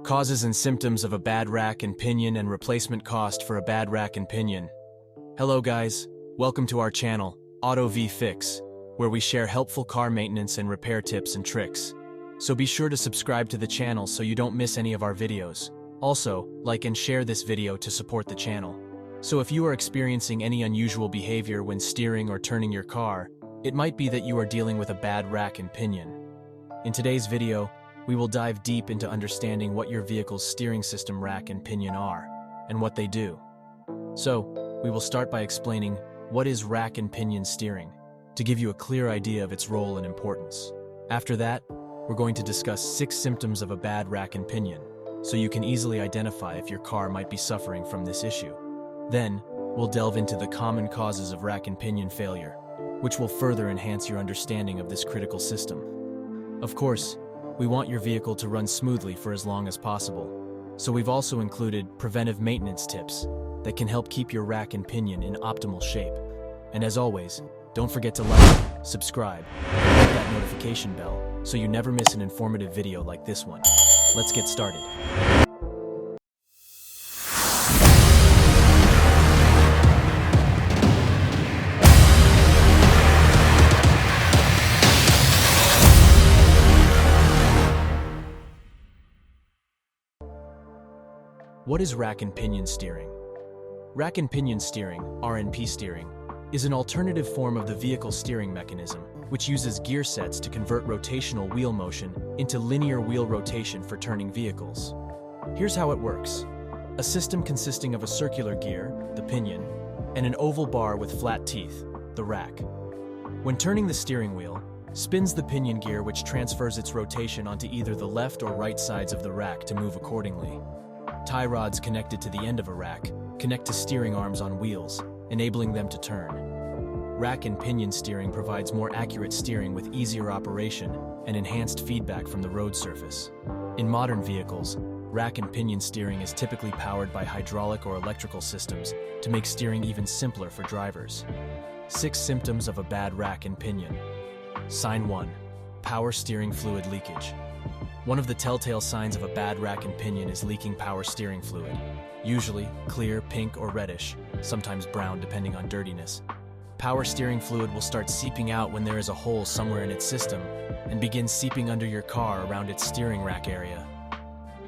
Causes and symptoms of a bad rack and pinion and replacement cost for a bad rack and pinion. Hello guys, welcome to our channel, Auto V Fix, where we share helpful car maintenance and repair tips and tricks. So be sure to subscribe to the channel so you don't miss any of our videos. Also, like and share this video to support the channel. So if you are experiencing any unusual behavior when steering or turning your car, it might be that you are dealing with a bad rack and pinion. In today's video, we will dive deep into understanding what your vehicle's steering system rack and pinion are, and what they do. So, we will start by explaining what is rack and pinion steering, to give you a clear idea of its role and importance. After that, we're going to discuss 6 symptoms of a bad rack and pinion, so you can easily identify if your car might be suffering from this issue. Then, we'll delve into the common causes of rack and pinion failure, which will further enhance your understanding of this critical system. Of course, we want your vehicle to run smoothly for as long as possible, so we've also included preventive maintenance tips that can help keep your rack and pinion in optimal shape. And as always, don't forget to like, subscribe, and hit that notification bell so you never miss an informative video like this one. Let's get started. What is rack and pinion steering? Rack and pinion steering, RNP steering, is an alternative form of the vehicle steering mechanism, which uses gear sets to convert rotational wheel motion into linear wheel rotation for turning vehicles. Here's how it works. A system consisting of a circular gear, the pinion, and an oval bar with flat teeth, the rack. When turning the steering wheel, spins the pinion gear, which transfers its rotation onto either the left or right sides of the rack to move accordingly. Tie rods connected to the end of a rack connect to steering arms on wheels, enabling them to turn. Rack and pinion steering provides more accurate steering with easier operation and enhanced feedback from the road surface. In modern vehicles, rack and pinion steering is typically powered by hydraulic or electrical systems to make steering even simpler for drivers. 6 symptoms of a bad rack and pinion. Sign 1. Power steering fluid leakage. One of the telltale signs of a bad rack and pinion is leaking power steering fluid. Usually clear, pink, or reddish, sometimes brown depending on dirtiness. Power steering fluid will start seeping out when there is a hole somewhere in its system and begin seeping under your car around its steering rack area.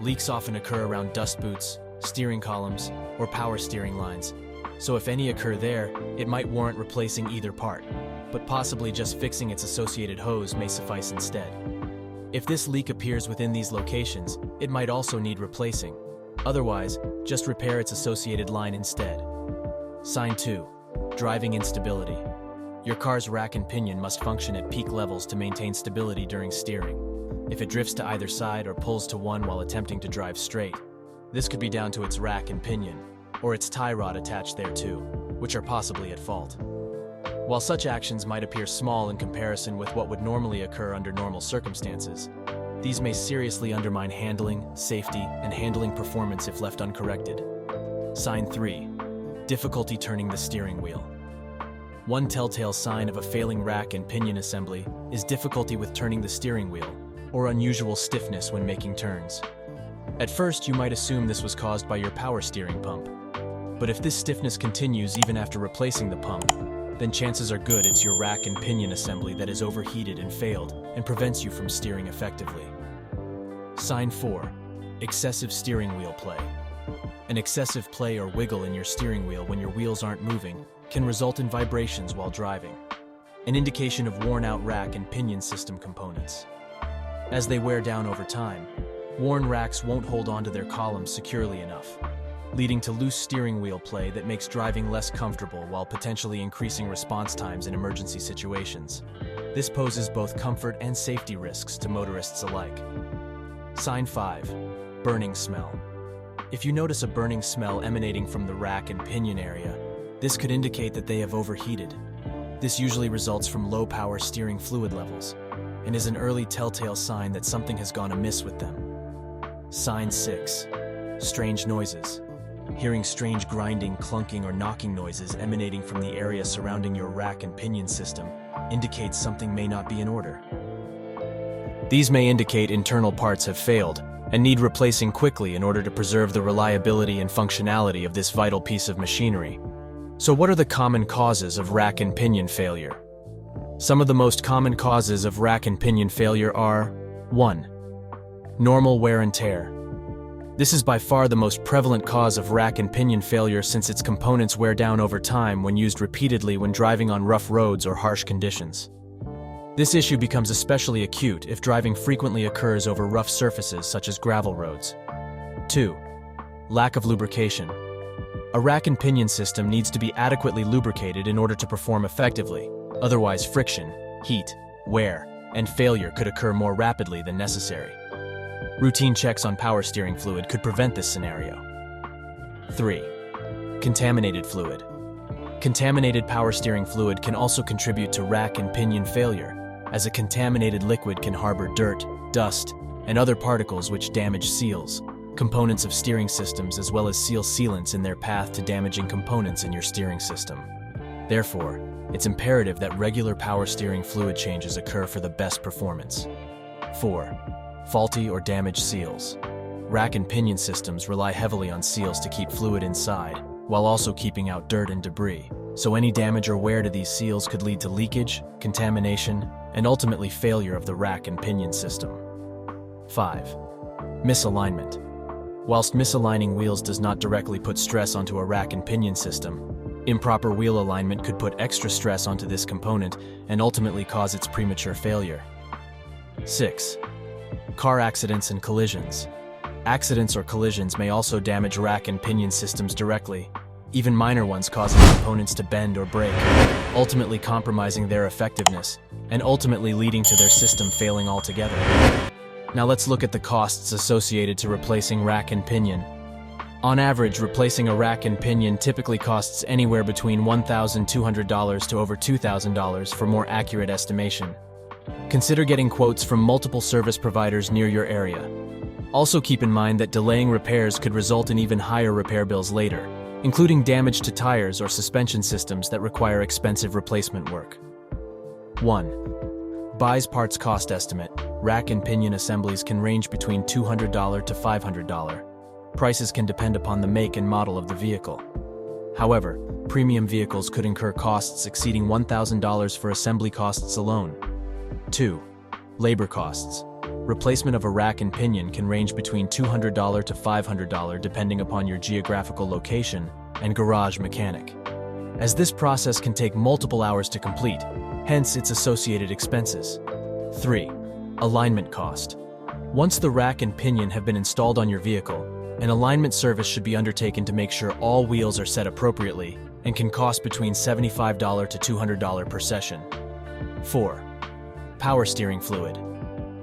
Leaks often occur around dust boots, steering columns, or power steering lines, so if any occur there, it might warrant replacing either part, but possibly just fixing its associated hose may suffice instead. If this leak appears within these locations, it might also need replacing. Otherwise, just repair its associated line instead. Sign 2. Driving instability. Your car's rack and pinion must function at peak levels to maintain stability during steering. If it drifts to either side or pulls to one while attempting to drive straight, this could be down to its rack and pinion, or its tie rod attached thereto, which are possibly at fault. While such actions might appear small in comparison with what would normally occur under normal circumstances, these may seriously undermine handling, safety, and handling performance if left uncorrected. Sign 3. Difficulty turning the steering wheel. One telltale sign of a failing rack and pinion assembly is difficulty with turning the steering wheel, or unusual stiffness when making turns. At first, you might assume this was caused by your power steering pump. But if this stiffness continues even after replacing the pump, then chances are good it's your rack and pinion assembly that is overheated and failed and prevents you from steering effectively. Sign 4. Excessive steering wheel play. An excessive play or wiggle in your steering wheel when your wheels aren't moving can result in vibrations while driving, an indication of worn-out rack and pinion system components. As they wear down over time, worn racks won't hold onto their columns securely enough, leading to loose steering wheel play that makes driving less comfortable while potentially increasing response times in emergency situations. This poses both comfort and safety risks to motorists alike. Sign 5. Burning smell. If you notice a burning smell emanating from the rack and pinion area, this could indicate that they have overheated. This usually results from low power steering fluid levels and is an early telltale sign that something has gone amiss with them. Sign 6. Strange noises. Hearing strange grinding, clunking, or knocking noises emanating from the area surrounding your rack and pinion system indicates something may not be in order. These may indicate internal parts have failed, and need replacing quickly in order to preserve the reliability and functionality of this vital piece of machinery. So what are the common causes of rack and pinion failure? Some of the most common causes of rack and pinion failure are 1. Normal wear and tear. This is by far the most prevalent cause of rack and pinion failure since its components wear down over time when used repeatedly when driving on rough roads or harsh conditions. This issue becomes especially acute if driving frequently occurs over rough surfaces such as gravel roads. 2. Lack of lubrication. A rack and pinion system needs to be adequately lubricated in order to perform effectively, otherwise friction, heat, wear, and failure could occur more rapidly than necessary. Routine checks on power steering fluid could prevent this scenario. 3. Contaminated fluid. Contaminated power steering fluid can also contribute to rack and pinion failure, as a contaminated liquid can harbor dirt, dust, and other particles which damage seals, components of steering systems as well as seal sealants in their path to damaging components in your steering system. Therefore, it's imperative that regular power steering fluid changes occur for the best performance. 4. Faulty or damaged seals. Rack and pinion systems rely heavily on seals to keep fluid inside, while also keeping out dirt and debris, so any damage or wear to these seals could lead to leakage, contamination, and ultimately failure of the rack and pinion system. 5. Misalignment. Whilst misaligning wheels does not directly put stress onto a rack and pinion system, improper wheel alignment could put extra stress onto this component and ultimately cause its premature failure. 6. Car accidents and collisions. Accidents or collisions may also damage rack and pinion systems directly, even minor ones causing components to bend or break, ultimately compromising their effectiveness and ultimately leading to their system failing altogether. Now let's look at the costs associated to replacing rack and pinion. On average, replacing a rack and pinion typically costs anywhere between $1,200 to over $2,000 for more accurate estimation. Consider getting quotes from multiple service providers near your area. Also keep in mind that delaying repairs could result in even higher repair bills later, including damage to tires or suspension systems that require expensive replacement work. 1. Buys parts cost estimate. Rack and pinion assemblies can range between $200 to $500. Prices can depend upon the make and model of the vehicle. However, premium vehicles could incur costs exceeding $1,000 for assembly costs alone. 2. Labor costs. Replacement of a rack and pinion can range between $200 to $500 depending upon your geographical location and garage mechanic, as this process can take multiple hours to complete, hence its associated expenses. 3. Alignment cost. Once the rack and pinion have been installed on your vehicle, an alignment service should be undertaken to make sure all wheels are set appropriately and can cost between $75 to $200 per session. 4. Power steering fluid.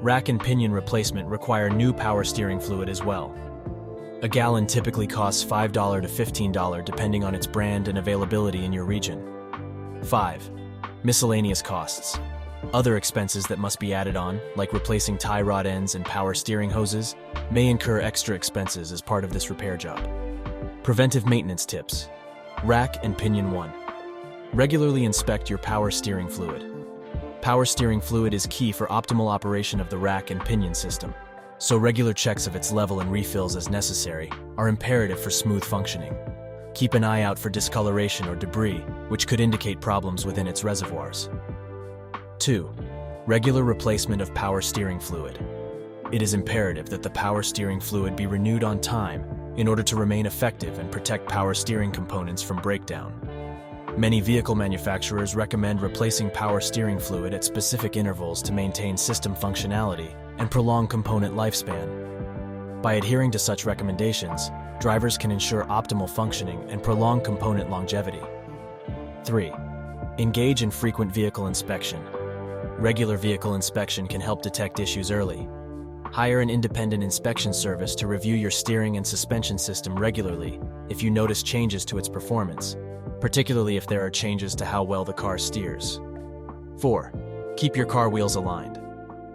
Rack and pinion replacement require new power steering fluid as well. A gallon typically costs $5 to $15 depending on its brand and availability in your region. 5. Miscellaneous costs. Other expenses that must be added on, like replacing tie rod ends and power steering hoses, may incur extra expenses as part of this repair job. Preventive maintenance tips. Rack and Pinion 1. Regularly inspect your power steering fluid. Power steering fluid is key for optimal operation of the rack and pinion system, so regular checks of its level and refills as necessary are imperative for smooth functioning. Keep an eye out for discoloration or debris, which could indicate problems within its reservoirs. 2. Regular replacement of power steering fluid. It is imperative that the power steering fluid be renewed on time in order to remain effective and protect power steering components from breakdown. Many vehicle manufacturers recommend replacing power steering fluid at specific intervals to maintain system functionality and prolong component lifespan. By adhering to such recommendations, drivers can ensure optimal functioning and prolong component longevity. 3. Engage in frequent vehicle inspection. Regular vehicle inspection can help detect issues early. Hire an independent inspection service to review your steering and suspension system regularly if you notice changes to its performance, particularly if there are changes to how well the car steers. 4. Keep your car wheels aligned.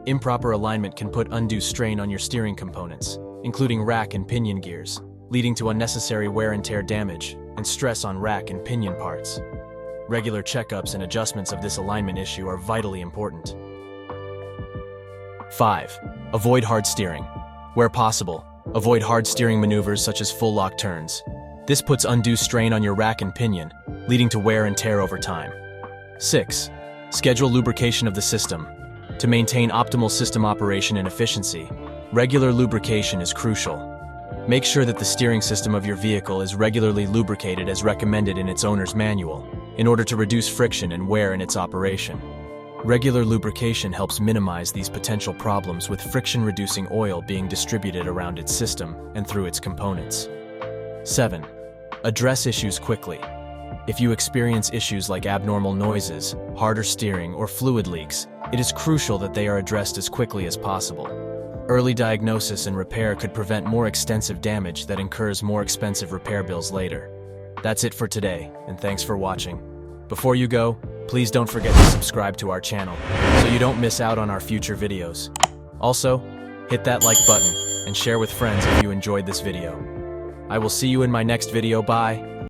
Improper alignment can put undue strain on your steering components, including rack and pinion gears, leading to unnecessary wear and tear damage and stress on rack and pinion parts. Regular checkups and adjustments of this alignment issue are vitally important. 5. Avoid hard steering. Where possible, avoid hard steering maneuvers such as full lock turns. This puts undue strain on your rack and pinion, leading to wear and tear over time. 6. Schedule lubrication of the system. To maintain optimal system operation and efficiency, regular lubrication is crucial. Make sure that the steering system of your vehicle is regularly lubricated as recommended in its owner's manual, in order to reduce friction and wear in its operation. Regular lubrication helps minimize these potential problems with friction-reducing oil being distributed around its system and through its components. 7. Address issues quickly. If you experience issues like abnormal noises, harder steering, or fluid leaks, it is crucial that they are addressed as quickly as possible. Early diagnosis and repair could prevent more extensive damage that incurs more expensive repair bills later. That's it for today, and thanks for watching. Before you go, please don't forget to subscribe to our channel so you don't miss out on our future videos. Also, hit that like button and share with friends if you enjoyed this video. I will see you in my next video. Bye!